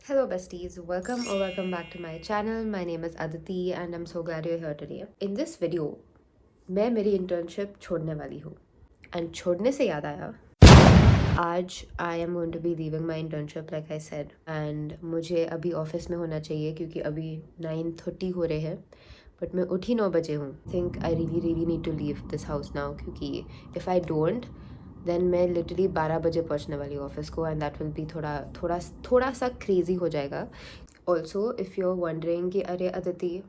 Hello besties, welcome back to my channel. My name is Aditi and I'm so glad you're here today. In this video, मैं मेरी internship छोड़ने वाली हूँ. And छोड़ने से याद आया, आज I am going to be leaving my internship like I said. And मुझे अभी ऑफिस में होना चाहिए क्योंकि अभी 9:30 हो रहे हैं. But मैं उठी 9 बजे हूँ. Think I really need to leave this house now क्योंकि if I don't, देन मैं लिटरली 12 बजे पहुंचने वाली हूँ ऑफिस को एंड दैट विल बी थोड़ा सा क्रेजी हो जाएगा. Also if you are wondering कि अरे अदिति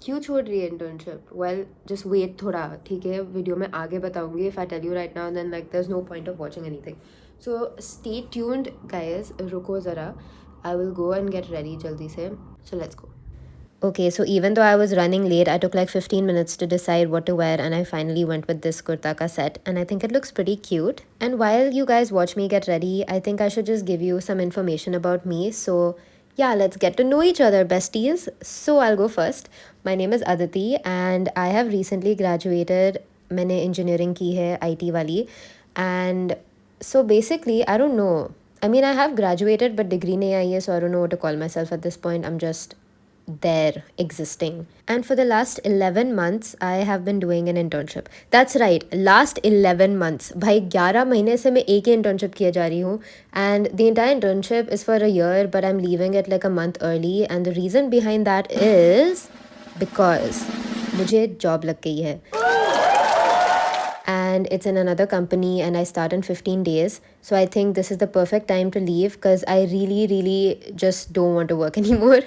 क्यों छोड़ रही है इंटर्नशिप, वेल जस्ट वेट थोड़ा, ठीक है, वीडियो में आगे बताऊंगी. If I tell you right now then like there is no point of watching anything. So stay tuned guys, रुको ज़रा, I will go and get ready जल्दी से. So let's go. Okay, so even though I was running late, I took like 15 minutes to decide what to wear and I finally went with this kurta ka set and I think it looks pretty cute. And while you guys watch me get ready, I think I should just give you some information about me. So yeah, let's get to know each other, besties. So I'll go first. My name is Aditi and I have recently graduated. मैंने engineering की है IT वाली. And so basically, I don't know. I mean, I have graduated but degree नहीं आई है, so I don't know what to call myself at this point. I'm just there existing. And for the last 11 months I have been doing an internship. That's right, last 11 months. भाई 11 महीने से मैं एक ही internship किए जा रही हूँ and the entire internship is for a year but I'm leaving it like a month early and the reason behind that is because मुझे job लग गई है and it's in another company and I start in 15 days. So I think this is the perfect time to leave because I really just don't want to work anymore.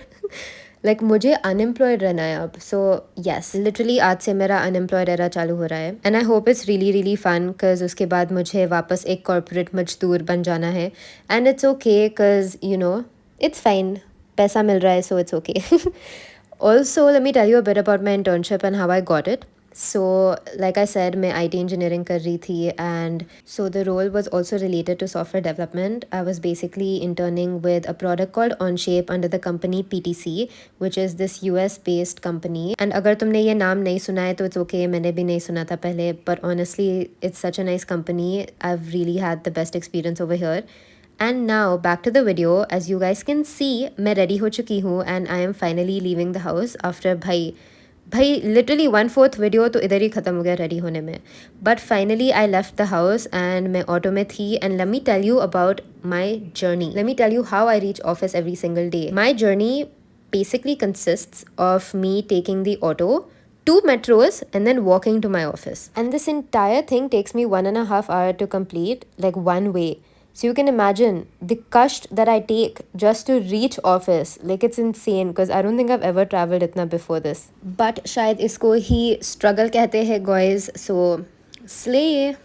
Like मुझे unemployed रहना है अब. So yes, literally आज से मेरा unemployed era चालू हो रहा है and I hope it's really fun because उसके बाद मुझे वापस एक कॉर्पोरेट मजदूर बन जाना है and it's okay because you know it's fine, पैसा मिल रहा है so it's okay. Also, let me tell you a bit about my internship and how I got it. So like I said, मैं IT engineering कर रही थी and so the role was also related to software development. I was basically interning with a product called Onshape under the company PTC, which is this US based company. And अगर तुमने ये नाम नहीं सुना है तो it's okay, मैंने भी नहीं सुना था पहले, but honestly it's such a nice company. I've really had the best experience over here. And now back to the video. As you guys can see, मैं ready हो चुकी हूँ and I am finally leaving the house after भाई literally 1/4 video तो इधर ही ख़त्म हो गया रेडी होने में. But finally I left the house and मैं ऑटो में थी and let me tell you about my journey. Let me tell you how I reach office every single day. My journey basically consists of me taking the auto, 2 metros, and then walking to my office. And this entire thing takes me 1.5 hours to complete, like one way. So you can imagine the cost that I take just to reach office. Like it's insane because I don't think I've ever traveled itna before this. But शायद इसको ही struggle कहते हैं guys. So slay.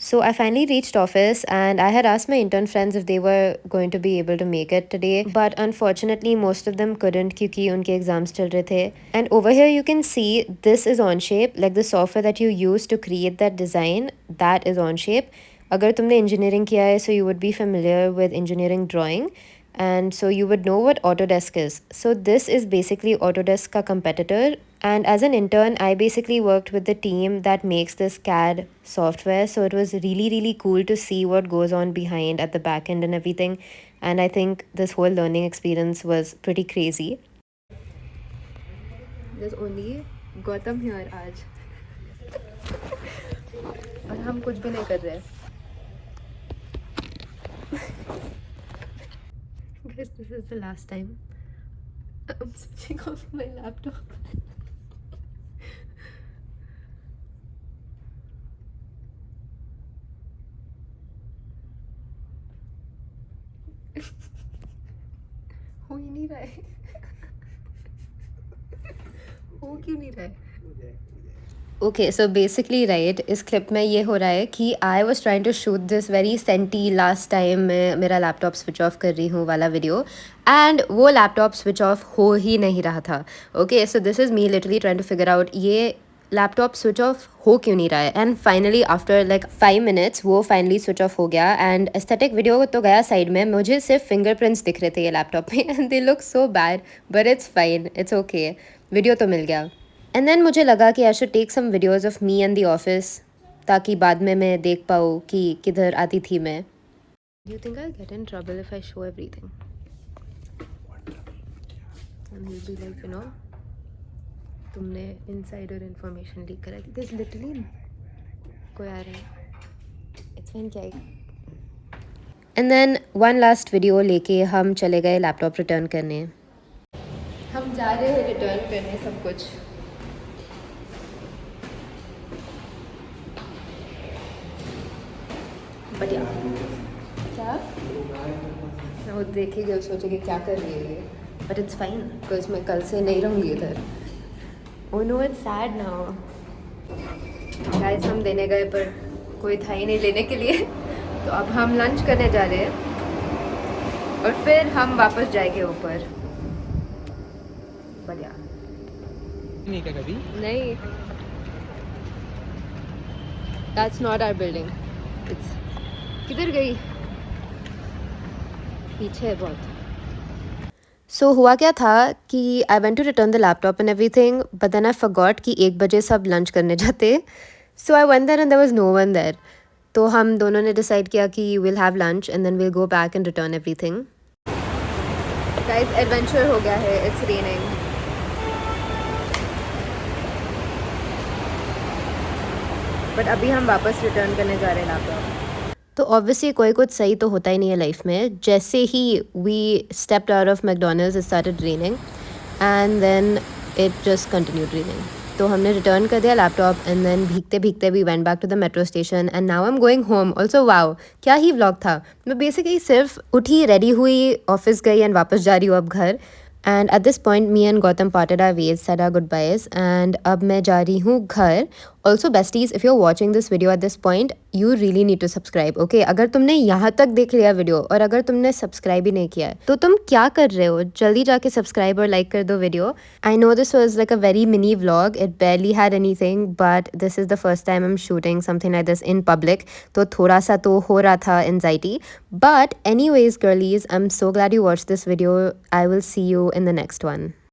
So I finally reached office and I had asked my intern friends if they were going to be able to make it today. But unfortunately, most of them couldn't क्योंकि उनके exams चल रहे थे. And over here you can see this is Onshape, like the software that you use to create that design, that is Onshape. अगर तुमने engineering किया है, so you would be familiar with engineering drawing. And so you would know what Autodesk is. So this is basically Autodesk ka competitor. And as an intern, I basically worked with the team that makes this CAD software. So it was really cool to see what goes on behind at the back end and everything. And I think this whole learning experience was pretty crazy. There's only Gautam here आज. और हम कुछ भी नहीं कर रहे. Guys, this is the last time I'm switching off my laptop. हो ही नहीं रहा है. हो क्यों नहीं रहा है? ओके सो बेसिकली राइट इस क्लिप में ये हो रहा है कि I was trying to shoot this very senti last time मैं मेरा लैपटॉप स्विच ऑफ कर रही हूँ वाला वीडियो एंड वो लैपटॉप स्विच ऑफ हो ही नहीं रहा था. Okay so this is me literally trying to figure out ये लैपटॉप स्विच ऑफ हो क्यों नहीं रहा है. And finally after like 5 minutes वो फाइनली स्विच ऑफ हो गया एंड एस्थेटिक वीडियो तो गया साइड में. मुझे सिर्फ फिंगरप्रिंट्स दिख रहे थे ये लैपटॉप में and they look so bad but it's fine it's okay. Video तो मिल गया. एंड देन मुझे लगा कि I should take some videos of me and the office ताकि बाद में मैं देख पाऊँ कि किधर आती थी मैं. You think I get in trouble if I show everything and you be like you know तुमने इनसाइडर इन्फॉर्मेशन लीक करा. दिस लिटरली कोई आ रहा है इट्स फाइन क्या. And then one last video लेके हम चले गए लैपटॉप रिटर्न करने. हम जा रहे हैं रिटर्न करने सब कुछ. बढ़िया क्या वो देखेंगे सोचेंगे क्या कर रही है ये बट इट्स फाइन बिकॉज मैं कल से नहीं रहूँगी इधर. Oh no it's sad now guys. हम देने गए पर कोई था ही नहीं लेने के लिए तो अब हम लंच करने जा रहे हैं और फिर हम वापस जाएंगे ऊपर. बढ़िया नहीं क्या कभी नहीं that's not our building. It's किधर गई पीछे है बहुत. सो हुआ क्या था कि I went to return the laptop and everything but then I forgot कि 1 बजे सब लंच करने जाते. So I went there and there was no one there. तो हम दोनों ने डिसाइड किया कि will have lunch and then will go back and return everything. Guys adventure हो गया है. It's raining. बट अभी हम वापस रिटर्न करने जा रहे हैं लैपटॉप. तो ऑब्वियसली कोई कुछ सही तो होता ही नहीं है लाइफ में. जैसे ही we stepped out of McDonald's it started raining and then it just continued raining. तो हमने रिटर्न कर दिया लैपटॉप एंड देन भीगते भीगते we went back to the metro station and now I am going home. Also wow क्या ही vlog था. मैं बेसिकली सिर्फ उठी रेडी हुई ऑफिस गई एंड वापस जा रही हूँ अब घर. And at this point me and Gautam parted our ways said our goodbyes and अब मैं जा रही हूँ घर. Also besties if you are watching this video at this point you really need to subscribe. Okay अगर तुमने यहाँ तक देख लिया वीडियो और अगर तुमने सब्सक्राइब ही नहीं किया है तो तुम क्या कर रहे हो. जल्दी जाके सब्सक्राइब और लाइक कर दो video. I know this was like a very mini vlog. It barely had anything but this is the first time I'm shooting something like this in public. तो थोड़ा सा तो हो रहा था anxiety. But anyways girlies, I'm so glad you watched this video. I will see you in the next one.